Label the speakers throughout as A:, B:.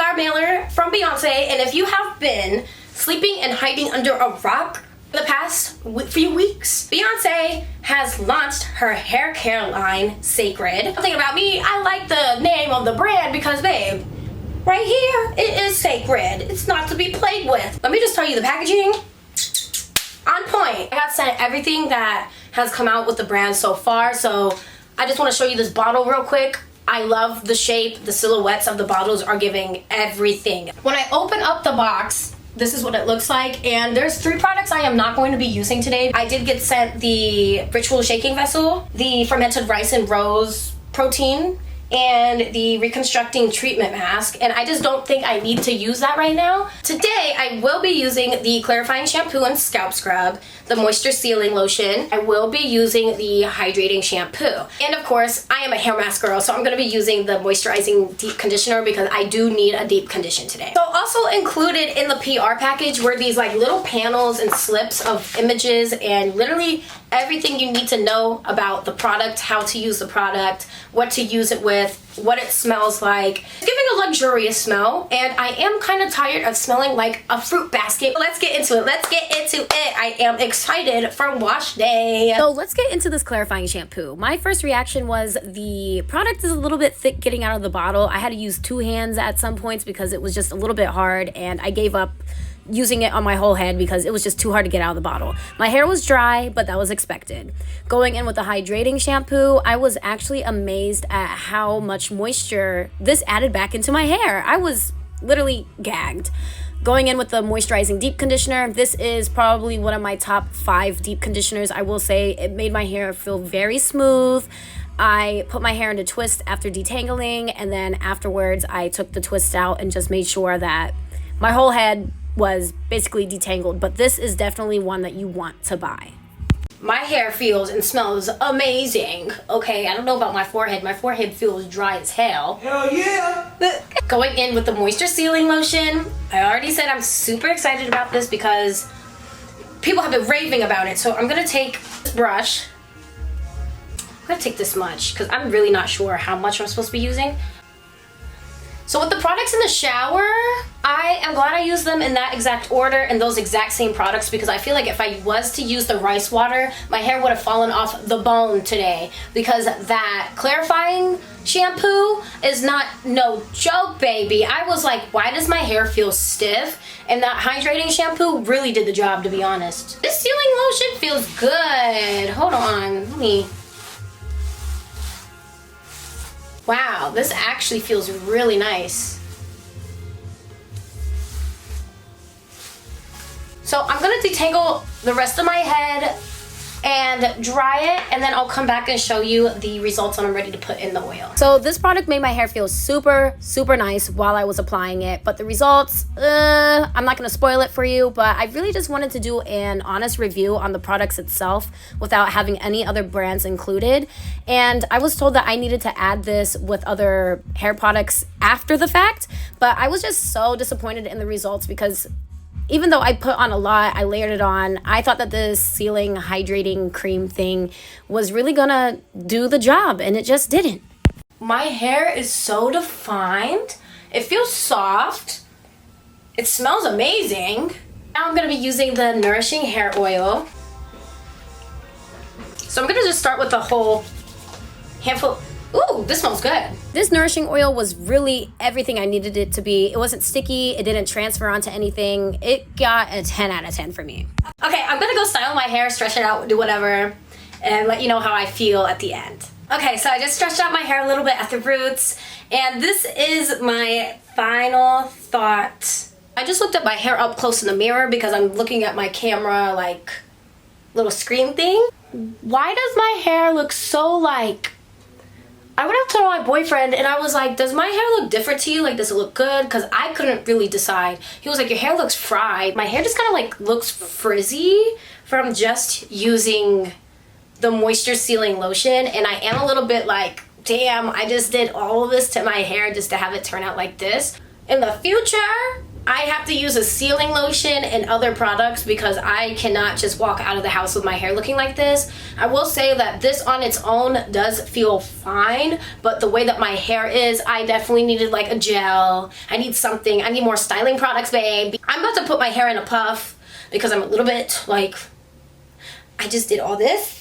A: PR mailer from Beyonce, and if you have been sleeping and hiding under a rock the past few weeks, Beyonce has launched her hair care line, Cecred. Something about me, I like the name of the brand because, babe, right here, it is Cecred. It's not to be played with. Let me just tell you, the packaging, on point. I got sent everything that has come out with the brand so far, so I just want to show you this bottle real quick. I love the shape. The silhouettes of the bottles are giving everything. When I open up the box, this is what it looks like, and there's 3 products I am not going to be using today. I did get sent the ritual shaking vessel, the fermented rice and rose protein, and the reconstructing treatment mask, and I just don't think I need to use that right now. Today I will be using the clarifying shampoo and scalp scrub, the moisture sealing lotion. I will be using the hydrating shampoo, and of course I am a hair mask girl, so I'm going to be using the moisturizing deep conditioner because I do need a deep condition today. So also included in the PR package were these like little panels and slips of images and literally everything you need to know about the product, how to use the product, what to use it with, what it smells like. It's giving a luxurious smell, and I am kind of tired of smelling like a fruit basket. Let's get into it. Let's get into it. I am excited for wash day.
B: So let's get into this clarifying shampoo. My first reaction was the product is a little bit thick getting out of the bottle. I had to use 2 hands at some points because it was just a little bit hard, and I gave up using it on my whole head because it was just too hard to get out of the bottle. My hair was dry, but that was expected. Going in with the hydrating shampoo, I was actually amazed at how much moisture this added back into my hair. I was literally gagged. Going in with the moisturizing deep conditioner, this is probably one of my top 5 deep conditioners. I will say it made my hair feel very smooth. I put my hair into twist after detangling, and then afterwards I took the twist out and just made sure that my whole head was basically detangled, but this is definitely one that you want to buy.
A: My hair feels and smells amazing. Okay, I don't know about my forehead. My forehead feels dry as hell.
C: Hell yeah!
A: Going in with the moisture sealing lotion, I already said I'm super excited about this because people have been raving about it. So I'm gonna take this brush. I'm gonna take this much because I'm really not sure how much I'm supposed to be using. So with the products in the shower, I am glad I used them in that exact order and those exact same products, because I feel like if I was to use the rice water, my hair would have fallen off the bone today, because that clarifying shampoo is not no joke, baby. I was like, why does my hair feel stiff? And that hydrating shampoo really did the job, to be honest. This sealing lotion feels good. Hold on, let me... Wow, this actually feels really nice. So I'm gonna detangle the rest of my head and dry it, and then I'll come back and show you the results when I'm ready to put in the oil.
B: So this product made my hair feel super nice while I was applying it, but the results, I'm not gonna spoil it for you, but I really just wanted to do an honest review on the products itself without having any other brands included. And I was told that I needed to add this with other hair products after the fact, but I was just so disappointed in the results because even though I put on a lot, I layered it on, I thought that this sealing hydrating cream thing was really gonna do the job, and it just didn't.
A: My hair is so defined. It feels soft. It smells amazing. Now I'm gonna be using the nourishing hair oil. So I'm gonna just start with the whole handful. Ooh, this smells good.
B: This nourishing oil was really everything I needed it to be. It wasn't sticky, it didn't transfer onto anything. It got a 10 out of 10 for me.
A: Okay, I'm gonna go style my hair, stretch it out, do whatever, and let you know how I feel at the end. Okay, so I just stretched out my hair a little bit at the roots, and this is my final thought. I just looked at my hair up close in the mirror because I'm looking at my camera like little screen thing. Why does my hair look so like... I went up to my boyfriend and I was like, does my hair look different to you? Like, does it look good? Because I couldn't really decide. He was like, your hair looks fried. My hair just kind of like looks frizzy from just using the moisture sealing lotion. And I am a little bit like, damn, I just did all of this to my hair just to have it turn out like this. In the future, I have to use a sealing lotion and other products because I cannot just walk out of the house with my hair looking like this. I will say that this on its own does feel fine, but the way that my hair is, I definitely needed like a gel. I need something. I need more styling products, babe. I'm about to put my hair in a puff because I'm a little bit like, I just did all this.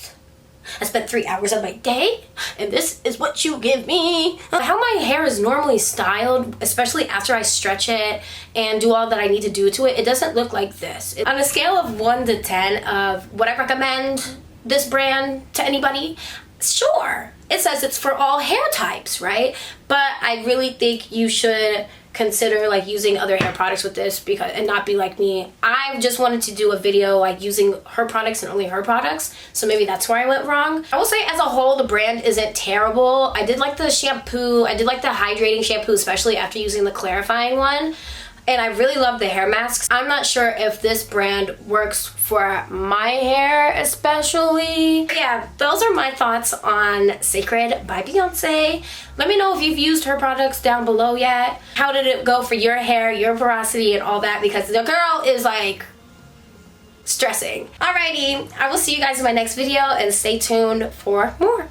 A: I spent 3 hours of my day, and this is what you give me. How my hair is normally styled, especially after I stretch it and do all that I need to do to it, it doesn't look like this. On a scale of 1 to 10 of would I recommend this brand to anybody? Sure. It says it's for all hair types, right? But I really think you should consider like using other hair products with this because and not be like me. I just wanted to do a video like using her products and only her products, so maybe that's where I went wrong. I will say as a whole the brand isn't terrible. I did like the shampoo, I did like the hydrating shampoo, especially after using the clarifying one. And I really love the hair masks. I'm not sure if this brand works for my hair especially. Yeah, those are my thoughts on Cecred by Beyonce. Let me know if you've used her products down below yet. How did it go for your hair, your porosity, and all that? Because the girl is like stressing. Alrighty, I will see you guys in my next video and stay tuned for more.